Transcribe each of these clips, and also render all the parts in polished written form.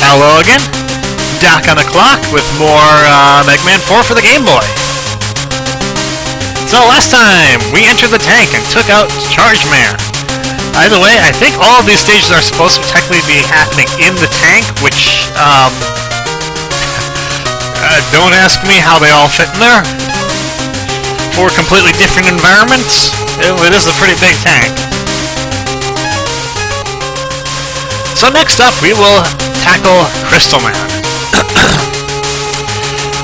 Hello again, Doc on the clock with more Mega Man 4 for the Game Boy. So last time, we entered the tank and took out Charge Man. By the way, I think all of these stages are supposed to technically be happening in the tank, which, don't ask me how they all fit in there. 4 completely different environments. It is a pretty big tank. So next up, we will tackle Crystal Man.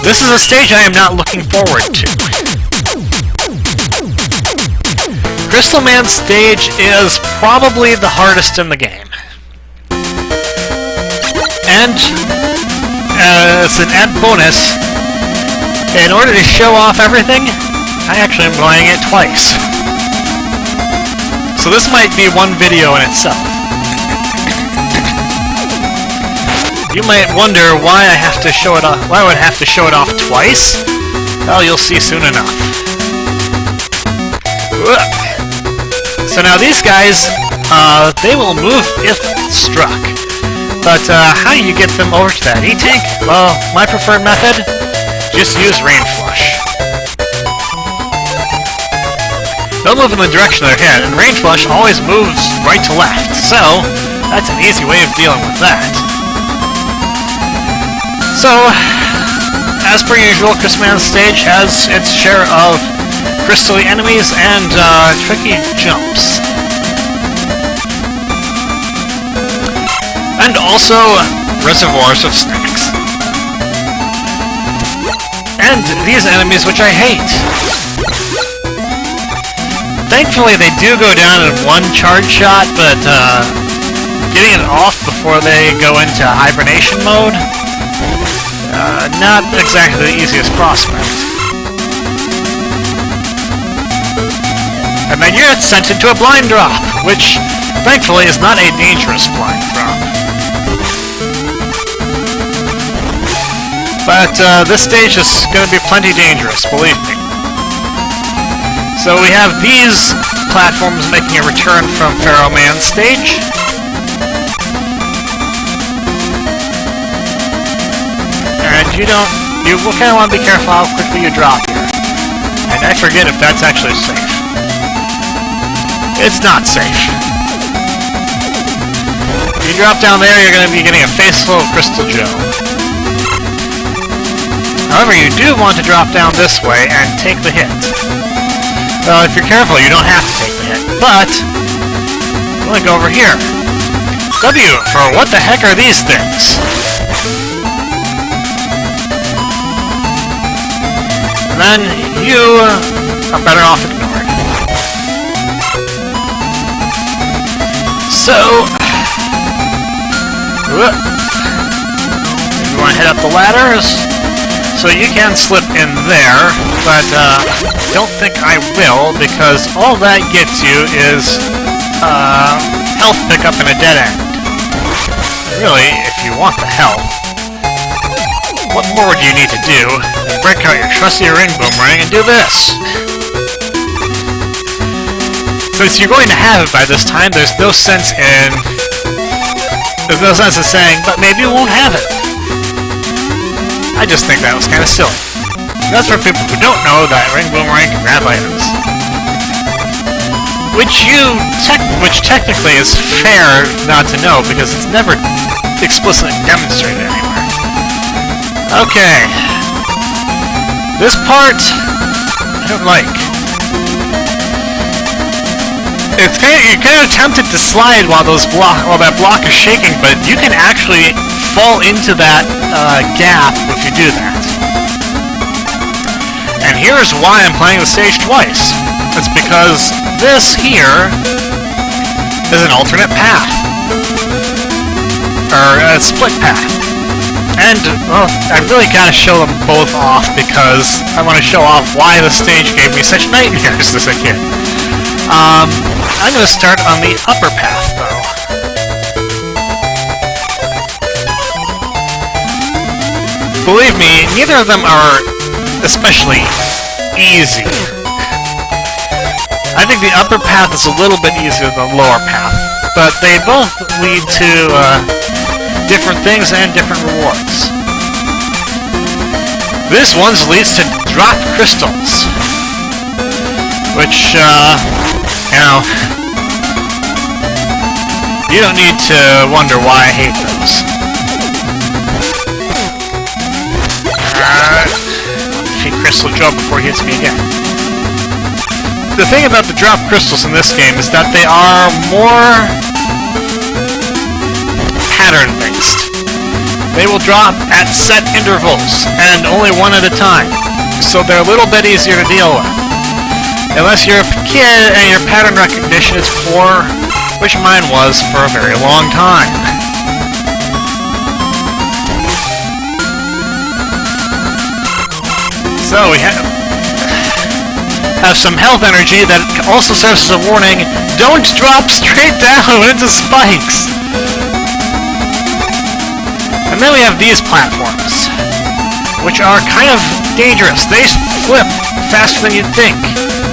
This is a stage I am not looking forward to. Crystal Man's stage is probably the hardest in the game. And, it's an add bonus. In order to show off everything, I actually am playing it twice. So this might be one video in itself. You might wonder why I have to show it off. Why I would have to show it off twice? Well, you'll see soon enough. So now these guys, they will move if struck. But how do you get them over to that E-Tank? Well, my preferred method: just use Rain Flush. They'll move in the direction they're headed, and Rain Flush always moves right to left. So that's an easy way of dealing with that. So, as per usual, Crystal Man's stage has its share of crystal-y enemies and tricky jumps. And also, reservoirs of snacks. And these enemies, which I hate. Thankfully, they do go down in one charge shot, but getting it off before they go into hibernation mode, not exactly the easiest prospect. And then you're sent into a blind drop, which, thankfully, is not a dangerous blind drop. But this stage is going to be plenty dangerous, believe me. So we have these platforms making a return from Pharaoh Man's stage. And you will kind of want to be careful how quickly you drop here. And I forget if that's actually safe. It's not safe. If you drop down there, you're going to be getting a face full of Crystal Joe. However, you do want to drop down this way and take the hit. Well, if you're careful, you don't have to take the hit, but I'm going to go over here. W for what the heck are these things? And then you are better off ignored. So, you want to head up the ladders, so you can slip in there, but don't think I will, because all that gets you is health pickup and a dead end. Really, if you want the health, what more do you need to do than break out your trusty ring boomerang and do this? Since you're going to have it by this time, there's no sense in saying, but maybe you won't have it. I just think that was kind of silly. That's for people who don't know that Ring Boomerang can grab items. Which technically is fair not to know, because it's never explicitly demonstrated anywhere. Okay. This part, I don't like. You're kind of tempted to slide while that block is shaking, but you can actually fall into that gap if you do that. And here's why I'm playing the stage twice. It's because this here is an alternate path. Or a split path. And, well, I really gotta show them both off because I want to show off why the stage gave me such nightmares as a kid. I'm gonna start on the upper path, though. Believe me, neither of them are especially easy. I think the upper path is a little bit easier than the lower path, but they both lead to different things and different rewards. This one leads to drop crystals, which, you know, you don't need to wonder why I hate those. Defeat Crystal Joe before he hits me again. The thing about the drop crystals in this game is that they are more pattern-based. They will drop at set intervals, and only one at a time, so they're a little bit easier to deal with. Unless you're a kid and your pattern recognition is poor, which mine was for a very long time. So we have some health energy that also serves as a warning. Don't drop straight down into spikes! And then we have these platforms, which are kind of dangerous. They flip faster than you'd think.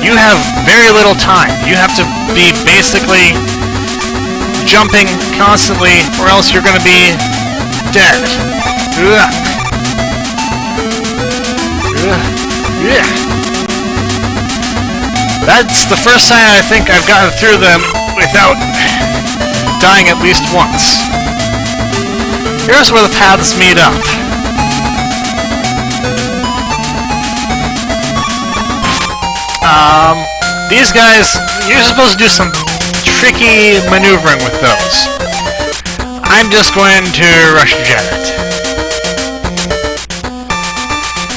You have very little time. You have to be basically jumping constantly, or else you're going to be dead. Ugh. Ugh. Yeah. That's the first time I think I've gotten through them without dying at least once. Here's where the paths meet up. These guys, you're supposed to do some tricky maneuvering with those. I'm just going to Rush Jet it.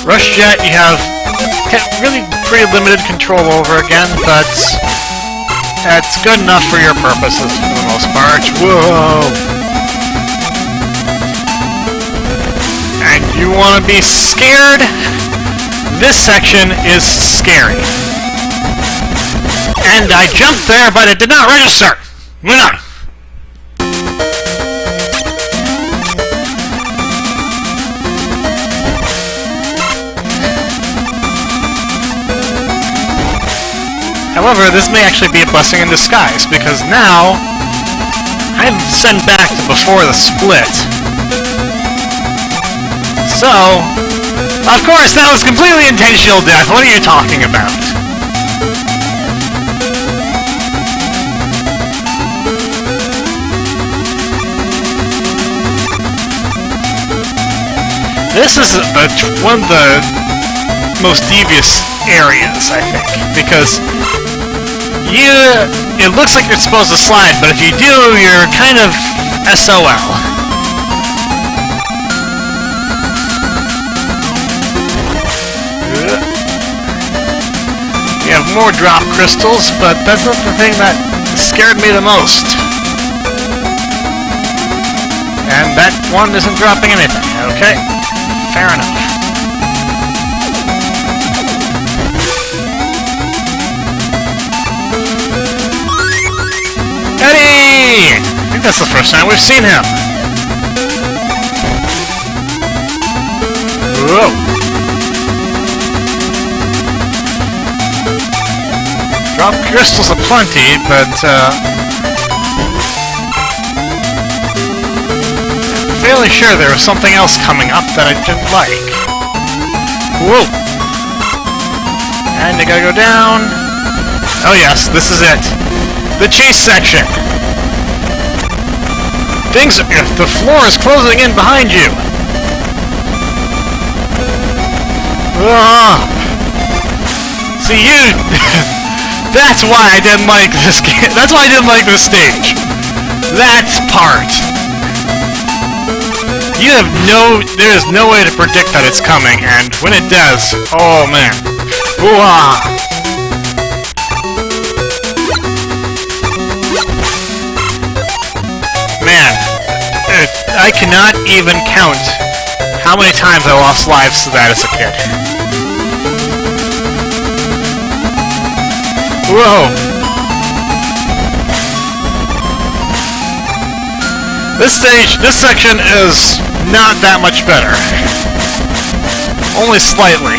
Rush Jet, you have really pretty limited control over again, but that's good enough for your purposes for the most part. Whoa! And you want to be scared? This section is scary. And I jumped there, but it did not register! No! However, this may actually be a blessing in disguise, because now I'm sent back to before the split. So, of course, that was completely intentional death. What are you talking about? This is one of the most devious areas, I think, because it looks like you're supposed to slide, but if you do, you're kind of SOL. You have more drop crystals, but that's not the thing that scared me the most. And that one isn't dropping anything, okay? Fair enough. Eddie! I think that's the first time we've seen him. Whoa! Drop crystals aplenty, but fairly sure there was something else coming up that I didn't like. Whoa! And I gotta go down. Oh yes, this is it. The chase section. The floor is closing in behind you. See you. That's why I didn't like this game. That's why I didn't like this stage. That part. There is no way to predict that it's coming, and when it does, oh man. Ooh-ah! Man, I cannot even count how many times I lost lives to that as a kid. Whoa! This section is not that much better. Only slightly.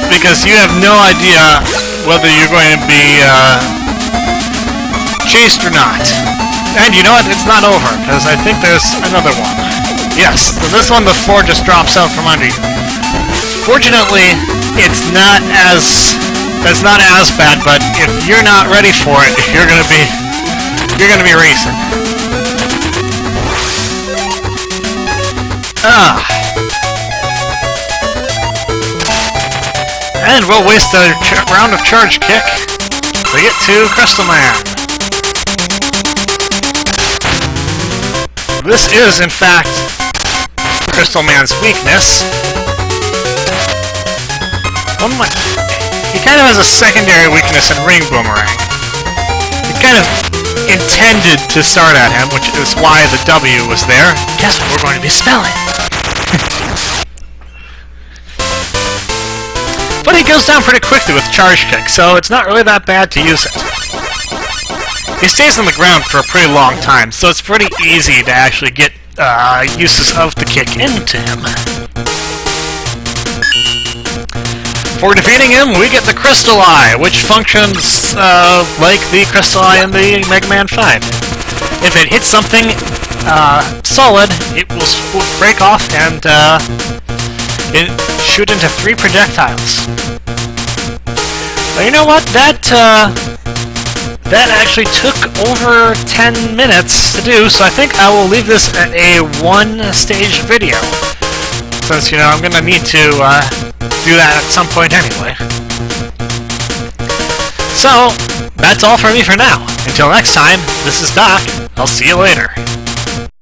Because you have no idea whether you're going to be chased or not. And you know what? It's not over, because I think there's another one. Yes, so this one, the floor just drops out from under you. Fortunately, it's not as bad, but if you're not ready for it, you're gonna be racing. And we'll waste a round of charge kick to get to Crystal Man. This is, in fact, Crystal Man's weakness. He kind of has a secondary weakness in Ring Boomerang. It kind of intended to start at him, which is why the W was there. Guess what we're going to be spelling? But he goes down pretty quickly with Charge Kick, so it's not really that bad to use it. He stays on the ground for a pretty long time, so it's pretty easy to actually get uses of the kick into him. For defeating him, we get the Crystal Eye, which functions like the Crystal Eye in the Mega Man 5. If it hits something solid, it will break off and shoot into 3 projectiles. But you know what? That actually took over 10 minutes to do, so I think I will leave this at a 1-stage video. Since, you know, I'm gonna need to do that at some point anyway. So, that's all for me for now. Until next time, this is Doc. I'll see you later.